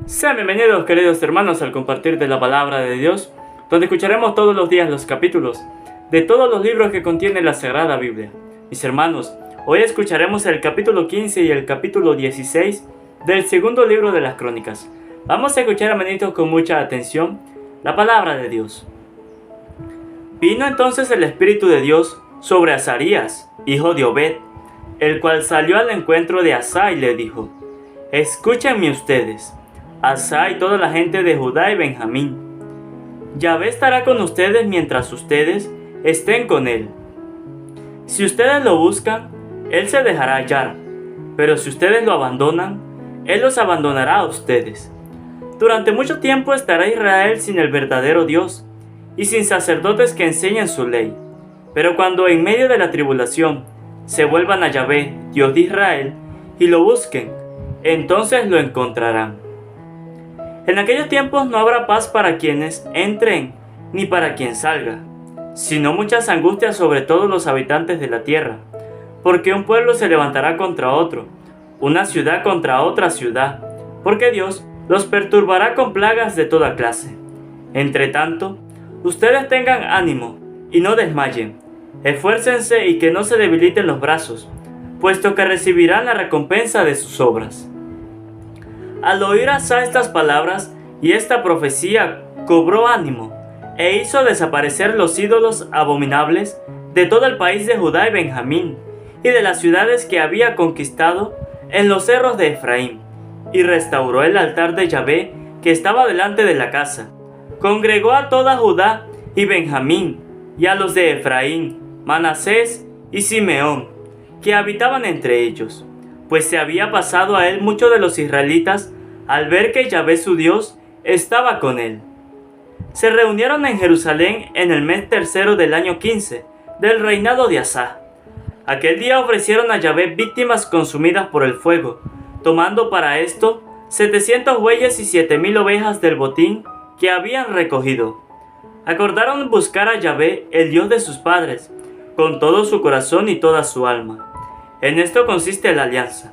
Sean bienvenidos, queridos hermanos, al compartir de la palabra de Dios, donde escucharemos todos los días los capítulos de todos los libros que contiene la Sagrada Biblia. Mis hermanos, hoy escucharemos el capítulo 15 y el capítulo 16 del segundo libro de las Crónicas. Vamos a escuchar, hermanitos, con mucha atención la palabra de Dios. Vino entonces el Espíritu de Dios sobre Azarías, hijo de Obed, el cual salió al encuentro de Asa y le dijo: Escúchenme ustedes, Asa y toda la gente de Judá y Benjamín. Yahvé estará con ustedes mientras ustedes estén con él. Si ustedes lo buscan, él se dejará hallar, pero si ustedes lo abandonan, él los abandonará a ustedes. Durante mucho tiempo estará Israel sin el verdadero Dios y sin sacerdotes que enseñen su ley. Pero cuando en medio de la tribulación se vuelvan a Yahvé, Dios de Israel, y lo busquen, entonces lo encontrarán. En aquellos tiempos no habrá paz para quienes entren, ni para quien salga, sino muchas angustias sobre todos los habitantes de la tierra, porque un pueblo se levantará contra otro, una ciudad contra otra ciudad, porque Dios los perturbará con plagas de toda clase. Entre tanto, ustedes tengan ánimo y no desmayen, esfuércense y que no se debiliten los brazos, puesto que recibirán la recompensa de sus obras. Al oír Asa estas palabras y esta profecía, cobró ánimo e hizo desaparecer los ídolos abominables de todo el país de Judá y Benjamín y de las ciudades que había conquistado en los cerros de Efraín, y restauró el altar de Yahvé que estaba delante de la casa. Congregó a toda Judá y Benjamín y a los de Efraín, Manasés y Simeón, que habitaban entre ellos, pues se había pasado a él mucho de los israelitas al ver que Yahvé su Dios estaba con él. Se reunieron en Jerusalén en el mes tercero del año 15 del reinado de Asa. Aquel día ofrecieron a Yahvé víctimas consumidas por el fuego, tomando para esto 700 bueyes y 7,000 ovejas del botín que habían recogido. Acordaron buscar a Yahvé, el Dios de sus padres, con todo su corazón y toda su alma. En esto consiste la alianza.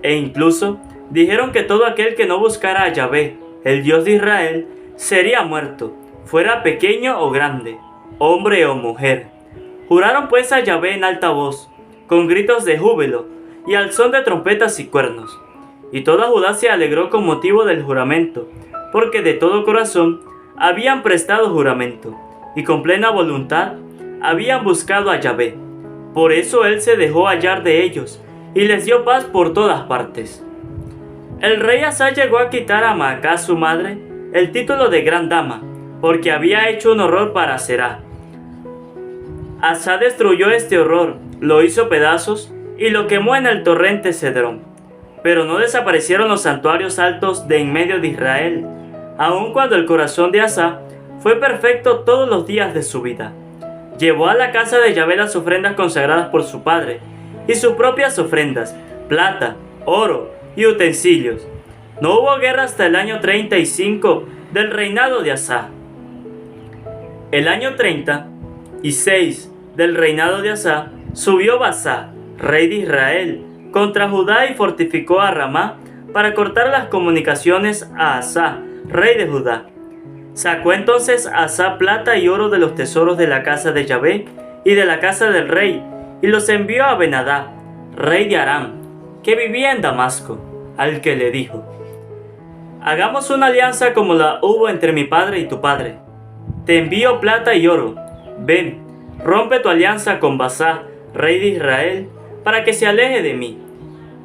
E incluso dijeron que todo aquel que no buscara a Yahvé, el Dios de Israel, sería muerto, fuera pequeño o grande, hombre o mujer. Juraron pues a Yahvé en alta voz, con gritos de júbilo, y al son de trompetas y cuernos. Y toda Judá se alegró con motivo del juramento, porque de todo corazón habían prestado juramento, y con plena voluntad habían buscado a Yahvé. Por eso él se dejó hallar de ellos, y les dio paz por todas partes. El rey Asa llegó a quitar a Maacá su madre el título de gran dama, porque había hecho un horror para Será. Asa destruyó este horror, lo hizo pedazos y lo quemó en el torrente Cedrón. Pero no desaparecieron los santuarios altos de en medio de Israel, aun cuando el corazón de Asa fue perfecto todos los días de su vida. Llevó a la casa de Yahvé las ofrendas consagradas por su padre, y sus propias ofrendas, plata, oro y utensilios. No hubo guerra hasta el año 35 del reinado de Asa. El año 36 del reinado de Asa, subió Baasá, rey de Israel, contra Judá y fortificó a Ramá para cortar las comunicaciones a Asa, rey de Judá. Sacó entonces Asa plata y oro de los tesoros de la casa de Yahvé y de la casa del rey, y los envió a Ben-Hadad, rey de Aram, que vivía en Damasco, al que le dijo: Hagamos una alianza como la hubo entre mi padre y tu padre. Te envío plata y oro. Ven, rompe tu alianza con Baasá, rey de Israel, para que se aleje de mí.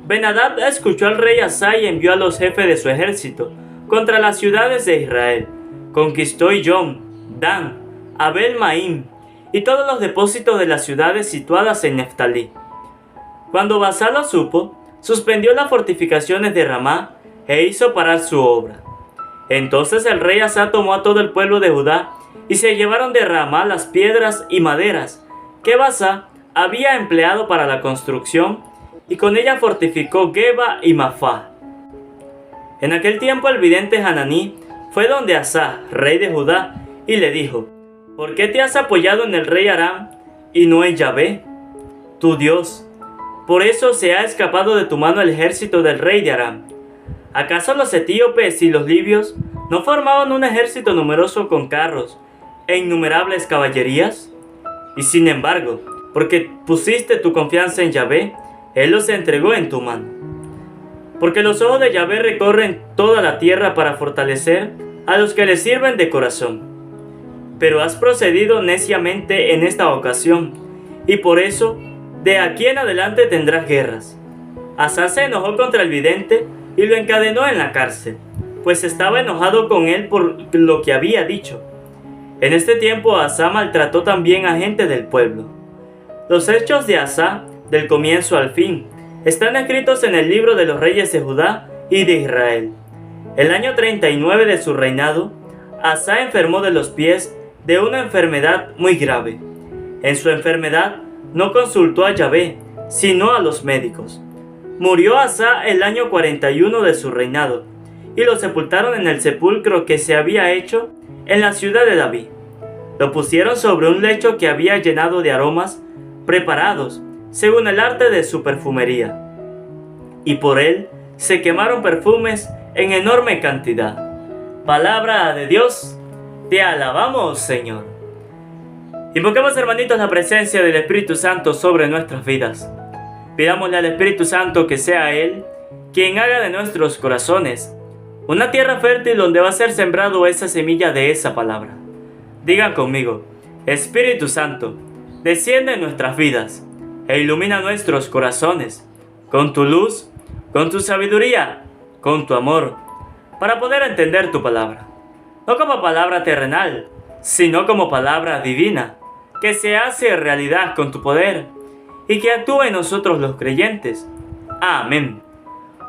Ben-Hadad escuchó al rey Asa y envió a los jefes de su ejército contra las ciudades de Israel. Conquistó Iyón, Dan, Abel-Maim y todos los depósitos de las ciudades situadas en Neftalí. Cuando Baasá lo supo, suspendió las fortificaciones de Ramá e hizo parar su obra. Entonces el rey Asa tomó a todo el pueblo de Judá y se llevaron de Ramá las piedras y maderas que Baasá había empleado para la construcción, y con ella fortificó Geba y Mafá. En aquel tiempo el vidente Hananí fue donde Asa, rey de Judá, y le dijo: ¿Por qué te has apoyado en el rey Aram y no en Yahvé, tu Dios? Por eso se ha escapado de tu mano el ejército del rey de Aram. ¿Acaso los etíopes y los libios no formaban un ejército numeroso con carros e innumerables caballerías? Y sin embargo, porque pusiste tu confianza en Yahvé, Él los entregó en tu mano. Porque los ojos de Yahvé recorren toda la tierra para fortalecer a los que le sirven de corazón. Pero has procedido neciamente en esta ocasión, y por eso, de aquí en adelante tendrás guerras. Asa se enojó contra el vidente y lo encadenó en la cárcel, pues estaba enojado con él por lo que había dicho. En este tiempo Asa maltrató también a gente del pueblo. Los hechos de Asa, del comienzo al fin, están escritos en el libro de los reyes de Judá y de Israel. El año 39 de su reinado, Asa enfermó de los pies de una enfermedad muy grave. En su enfermedad no consultó a Yahvé, sino a los médicos. Murió Asa el año 41 de su reinado, y lo sepultaron en el sepulcro que se había hecho en la ciudad de David. Lo pusieron sobre un lecho que había llenado de aromas preparados, según el arte de su perfumería. Y por él se quemaron perfumes en enorme cantidad. Palabra de Dios, te alabamos, Señor. Invoquemos, hermanitos, la presencia del Espíritu Santo sobre nuestras vidas. Pidámosle al Espíritu Santo que sea Él quien haga de nuestros corazones una tierra fértil donde va a ser sembrado esa semilla de esa palabra. Digan conmigo: Espíritu Santo, desciende en nuestras vidas e ilumina nuestros corazones con tu luz, con tu sabiduría, con tu amor, para poder entender tu palabra. No como palabra terrenal, sino como palabra divina, que se hace realidad con tu poder y que actúa en nosotros los creyentes. Amén.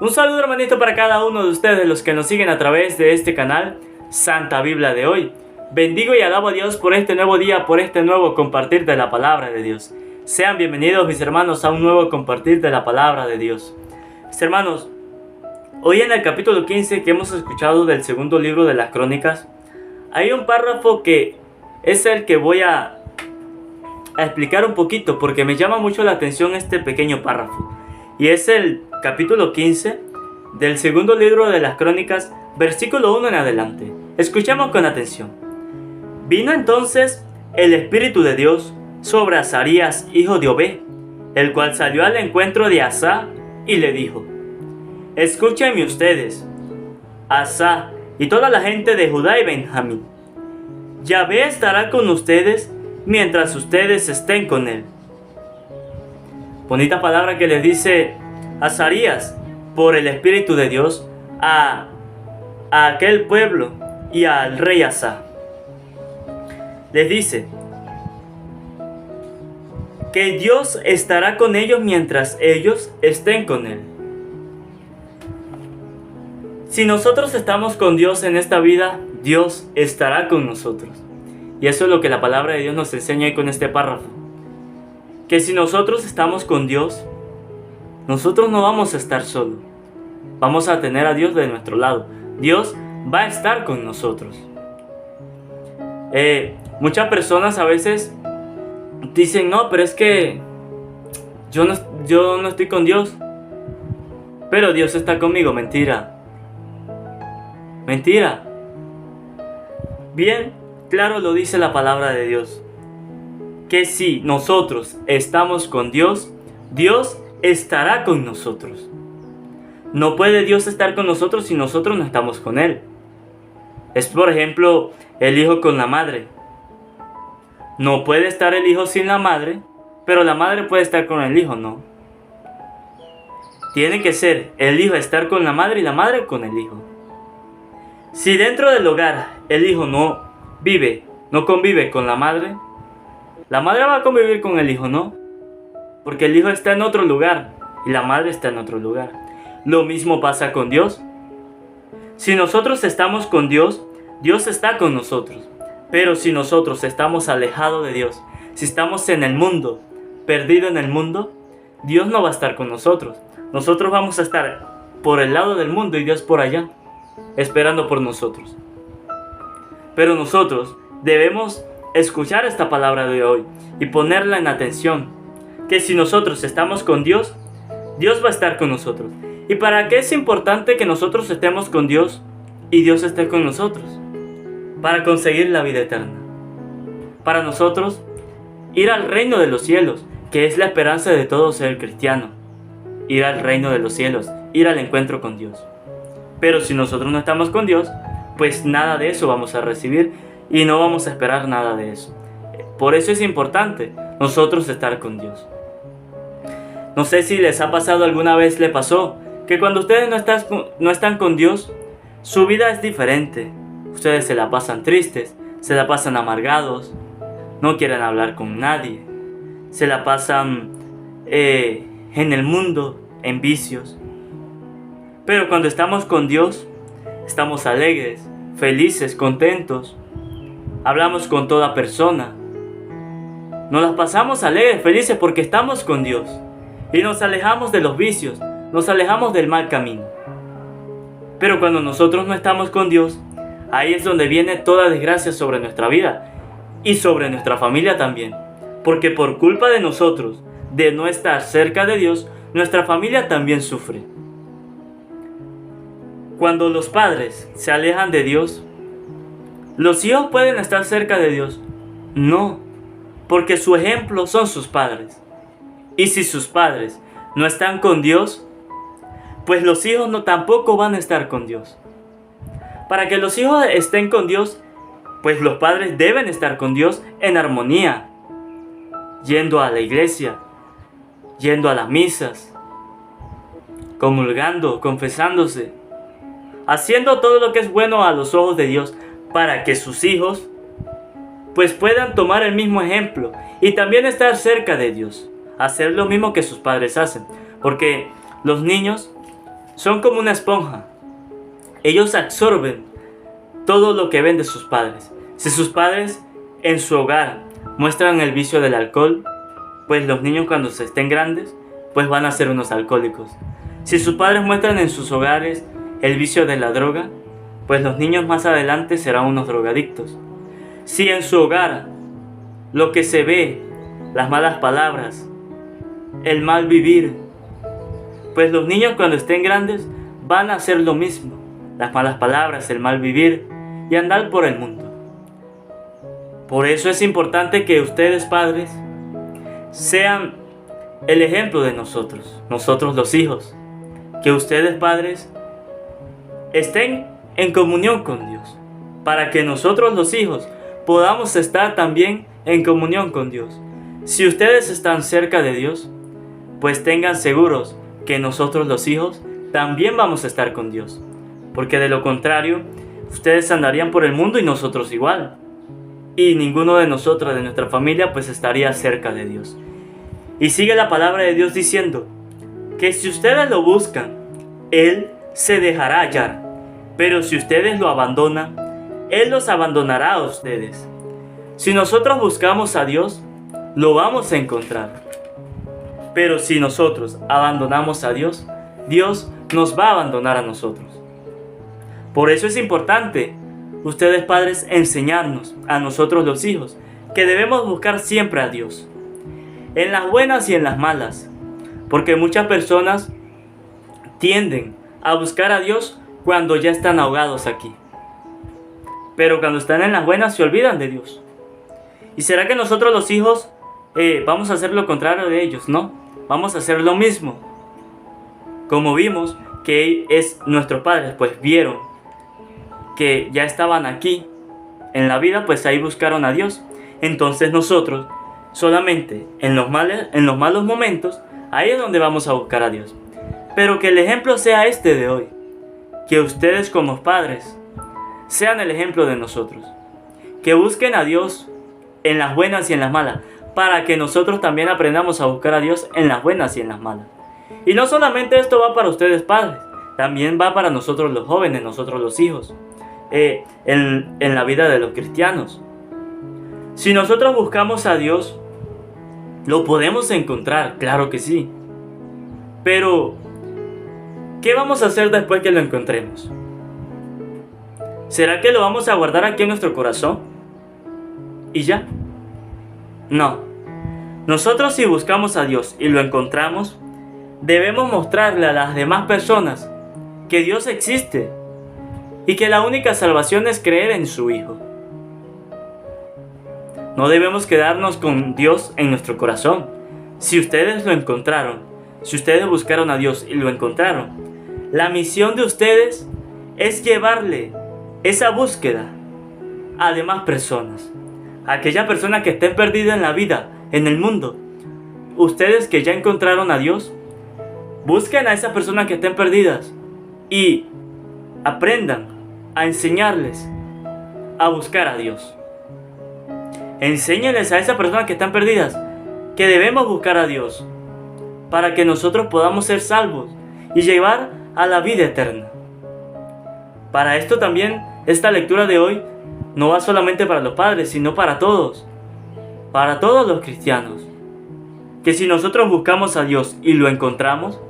Un saludo, hermanito, para cada uno de ustedes, los que nos siguen a través de este canal Santa Biblia de hoy. Bendigo y alabo a Dios por este nuevo día, por este nuevo compartir de la palabra de Dios. Sean bienvenidos, mis hermanos, a un nuevo compartir de la palabra de Dios. Mis hermanos, hoy en el capítulo 15 que hemos escuchado del segundo libro de las Crónicas, hay un párrafo que es el que voy a explicar un poquito, porque me llama mucho la atención este pequeño párrafo. Y es el capítulo 15 del segundo libro de las Crónicas, versículo 1 en adelante. Escuchemos con atención. Vino entonces el Espíritu de Dios sobre Azarías, hijo de Obed, el cual salió al encuentro de Asa y le dijo: Escúchenme ustedes, Asa y toda la gente de Judá y Benjamín. Yahvé estará con ustedes mientras ustedes estén con él. Bonita palabra que les dice Azarías por el Espíritu de Dios a aquel pueblo y al rey Asa. Les dice que Dios estará con ellos mientras ellos estén con él. Si nosotros estamos con Dios en esta vida, Dios estará con nosotros. Y eso es lo que la palabra de Dios nos enseña ahí con este párrafo. Que si nosotros estamos con Dios, nosotros no vamos a estar solos. Vamos a tener a Dios de nuestro lado. Dios va a estar con nosotros. Muchas personas a veces dicen: no, pero es que yo no estoy con Dios, pero Dios está conmigo. Mentira. Mentira. Bien claro lo dice la palabra de Dios, que si nosotros estamos con Dios, Dios estará con nosotros. No puede Dios estar con nosotros si nosotros no estamos con Él. Es, por ejemplo, el hijo con la madre. No puede estar el hijo sin la madre, pero la madre puede estar con el hijo, ¿no? Tiene que ser el hijo estar con la madre y la madre con el hijo. Si dentro del hogar el hijo no convive con la madre va a convivir con el hijo, ¿no? Porque el hijo está en otro lugar y la madre está en otro lugar. Lo mismo pasa con Dios. Si nosotros estamos con Dios, Dios está con nosotros. Pero si nosotros estamos alejados de Dios, si estamos en el mundo, perdidos en el mundo, Dios no va a estar con nosotros. Nosotros vamos a estar por el lado del mundo y Dios por allá, esperando por nosotros. Pero nosotros debemos escuchar esta palabra de hoy y ponerla en atención, que si nosotros estamos con Dios, Dios va a estar con nosotros. ¿Y para qué es importante que nosotros estemos con Dios y Dios esté con nosotros? Para conseguir la vida eterna. Para nosotros, ir al reino de los cielos, que es la esperanza de todo ser cristiano. Ir al reino de los cielos, ir al encuentro con Dios. Pero si nosotros no estamos con Dios, pues nada de eso vamos a recibir y no vamos a esperar nada de eso. Por eso es importante nosotros estar con Dios. No sé si les ha pasado alguna vez, le pasó, que cuando ustedes no están con Dios, su vida es diferente. Ustedes se la pasan tristes, se la pasan amargados, no quieren hablar con nadie, se la pasan en el mundo, en vicios. Pero cuando estamos con Dios, estamos alegres, felices, contentos, hablamos con toda persona. Nos las pasamos alegres, felices porque estamos con Dios y nos alejamos de los vicios, nos alejamos del mal camino. Pero cuando nosotros no estamos con Dios, ahí es donde viene toda desgracia sobre nuestra vida y sobre nuestra familia también. Porque por culpa de nosotros, de no estar cerca de Dios, nuestra familia también sufre. Cuando los padres se alejan de Dios, ¿los hijos pueden estar cerca de Dios? No, porque su ejemplo son sus padres. Y si sus padres no están con Dios, pues los hijos tampoco van a estar con Dios. Para que los hijos estén con Dios, pues los padres deben estar con Dios en armonía, yendo a la iglesia, yendo a las misas, comulgando, confesándose, haciendo todo lo que es bueno a los ojos de Dios, para que sus hijos pues puedan tomar el mismo ejemplo y también estar cerca de Dios, hacer lo mismo que sus padres hacen, porque los niños son como una esponja. Ellos absorben todo lo que ven de sus padres. Si sus padres en su hogar muestran el vicio del alcohol, pues los niños cuando se estén grandes, pues van a ser unos alcohólicos. Si sus padres muestran en sus hogares el vicio de la droga, pues los niños más adelante serán unos drogadictos. Si en su hogar lo que se ve, las malas palabras, el mal vivir, pues los niños cuando estén grandes van a hacer lo mismo. Las malas palabras, el mal vivir y andar por el mundo. Por eso es importante que ustedes padres sean el ejemplo de nosotros los hijos. Que ustedes padres estén en comunión con Dios, para que nosotros los hijos podamos estar también en comunión con Dios. Si ustedes están cerca de Dios, pues tengan seguros que nosotros los hijos también vamos a estar con Dios, porque de lo contrario, ustedes andarían por el mundo y nosotros igual, y ninguno de nosotros, de nuestra familia, pues estaría cerca de Dios. Y sigue la palabra de Dios diciendo que si ustedes lo buscan, Él se dejará hallar, pero si ustedes lo abandonan, Él los abandonará a ustedes. Si nosotros buscamos a Dios, lo vamos a encontrar. Pero si nosotros abandonamos a Dios, Dios nos va a abandonar a nosotros. Por eso es importante, ustedes padres, enseñarnos a nosotros los hijos, que debemos buscar siempre a Dios, en las buenas y en las malas, porque muchas personas tienden a buscar a Dios cuando ya están ahogados aquí, pero cuando están en las buenas se olvidan de Dios. ¿Y será que nosotros los hijos vamos a hacer lo contrario de ellos? No, vamos a hacer lo mismo. Como vimos que nuestros padres pues vieron que ya estaban aquí en la vida, pues ahí buscaron a Dios. Entonces nosotros solamente en los malos momentos, ahí es donde vamos a buscar a Dios. Pero que el ejemplo sea este de hoy, que ustedes como padres sean el ejemplo de nosotros, que busquen a Dios en las buenas y en las malas, para que nosotros también aprendamos a buscar a Dios en las buenas y en las malas. Y no solamente esto va para ustedes padres, también va para nosotros los jóvenes, nosotros los hijos, en la vida de los cristianos. Si nosotros buscamos a Dios, lo podemos encontrar, claro que sí. Pero, ¿qué vamos a hacer después que lo encontremos? ¿Será que lo vamos a guardar aquí en nuestro corazón? ¿Y ya? No. Nosotros si buscamos a Dios y lo encontramos, debemos mostrarle a las demás personas que Dios existe y que la única salvación es creer en su Hijo. No debemos quedarnos con Dios en nuestro corazón. Si ustedes lo encontraron, si ustedes buscaron a Dios y lo encontraron, la misión de ustedes es llevarle esa búsqueda a demás personas, a aquellas personas que estén perdidas en la vida, en el mundo. Ustedes que ya encontraron a Dios, busquen a esas personas que estén perdidas y aprendan a enseñarles a buscar a Dios. Enséñenles a esas personas que están perdidas que debemos buscar a Dios para que nosotros podamos ser salvos y llevar a la vida eterna. Para esto también esta lectura de hoy no va solamente para los padres, sino para todos los cristianos. Que si nosotros buscamos a Dios y lo encontramos,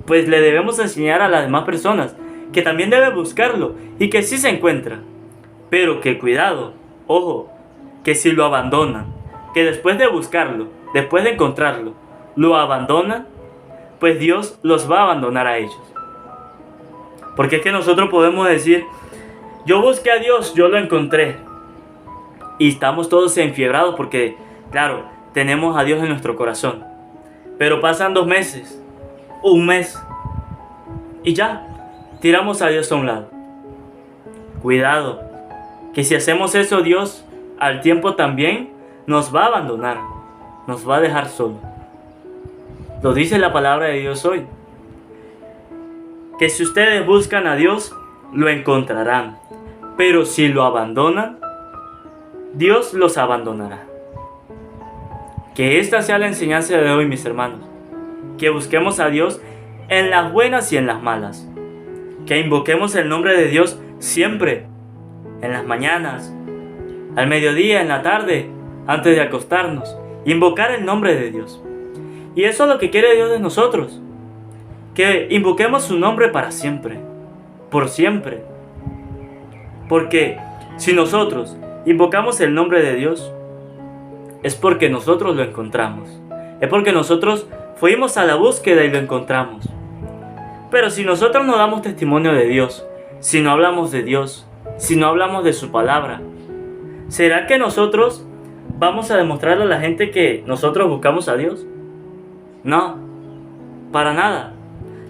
pues le debemos enseñar a las demás personas que también deben buscarlo y que sí se encuentra. Pero que cuidado, ojo, que si lo abandonan, que después de buscarlo, después de encontrarlo, lo abandonan, pues Dios los va a abandonar a ellos. Porque es que nosotros podemos decir, yo busqué a Dios, yo lo encontré. Y estamos todos enfiebrados porque, claro, tenemos a Dios en nuestro corazón. Pero pasan 2 meses, 1 mes, y ya, tiramos a Dios a un lado. Cuidado, que si hacemos eso, Dios al tiempo también nos va a abandonar, nos va a dejar solo. Lo dice la palabra de Dios hoy. Que si ustedes buscan a Dios, lo encontrarán. Pero si lo abandonan, Dios los abandonará. Que esta sea la enseñanza de hoy, mis hermanos. Que busquemos a Dios en las buenas y en las malas. Que invoquemos el nombre de Dios siempre. En las mañanas, al mediodía, en la tarde, antes de acostarnos. Invocar el nombre de Dios. Y eso es lo que quiere Dios de nosotros. Que invoquemos su nombre para siempre. Por siempre. Porque si nosotros invocamos el nombre de Dios, es porque nosotros lo encontramos. Es porque nosotros fuimos a la búsqueda y lo encontramos. Pero si nosotros no damos testimonio de Dios, si no hablamos de Dios, si no hablamos de su palabra, ¿será que nosotros vamos a demostrarle a la gente que nosotros buscamos a Dios? No, para nada.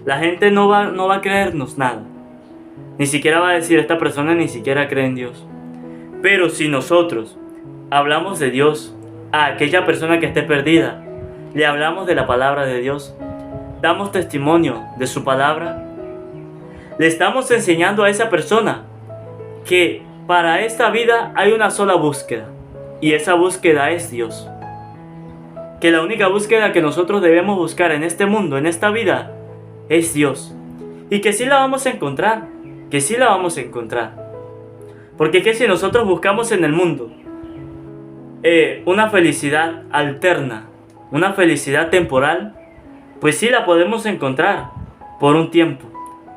La gente no va a creernos nada. Ni siquiera va a decir, esta persona ni siquiera cree en Dios. Pero si nosotros hablamos de Dios a aquella persona que esté perdida, le hablamos de la palabra de Dios, damos testimonio de su palabra, le estamos enseñando a esa persona que para esta vida hay una sola búsqueda, y esa búsqueda es Dios. Que la única búsqueda que nosotros debemos buscar en este mundo, en esta vida, es Dios. Y que sí la vamos a encontrar, que sí la vamos a encontrar. Porque es que si nosotros buscamos en el mundo una felicidad alterna, una felicidad temporal, pues sí la podemos encontrar por un tiempo,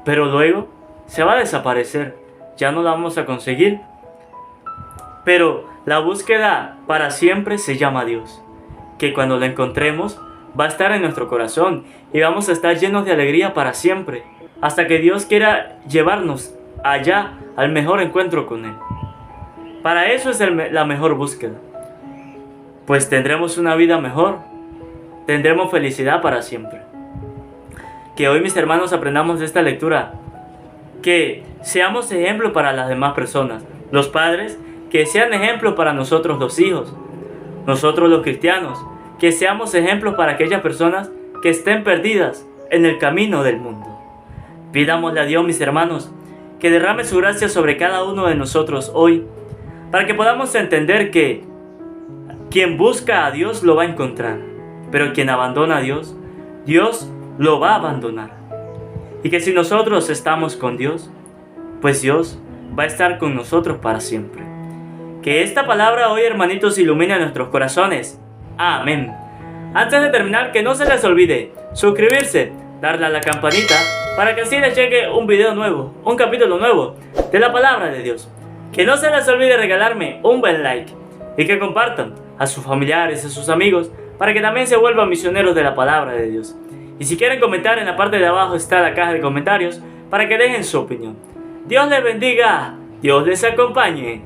pero luego se va a desaparecer, ya no la vamos a conseguir. Pero la búsqueda para siempre se llama Dios, que cuando la encontremos va a estar en nuestro corazón y vamos a estar llenos de alegría para siempre, hasta que Dios quiera llevarnos allá al mejor encuentro con Él. Para eso es la mejor búsqueda, pues tendremos una vida mejor, tendremos felicidad para siempre. Que hoy, mis hermanos, aprendamos de esta lectura, que seamos ejemplo para las demás personas, los padres, que sean ejemplos para nosotros los hijos, nosotros los cristianos, que seamos ejemplos para aquellas personas que estén perdidas en el camino del mundo. Pidámosle a Dios, mis hermanos, que derrame su gracia sobre cada uno de nosotros hoy, para que podamos entender que quien busca a Dios lo va a encontrar, pero quien abandona a Dios, Dios lo va a abandonar. Y que si nosotros estamos con Dios, pues Dios va a estar con nosotros para siempre. Que esta palabra hoy, hermanitos, ilumine nuestros corazones. Amén. Antes de terminar, que no se les olvide suscribirse, darle a la campanita, para que así les llegue un video nuevo, un capítulo nuevo de la palabra de Dios. Que no se les olvide regalarme un buen like y que compartan a sus familiares, a sus amigos, para que también se vuelvan misioneros de la palabra de Dios. Y si quieren comentar, en la parte de abajo está la caja de comentarios para que dejen su opinión. Dios les bendiga, Dios les acompañe.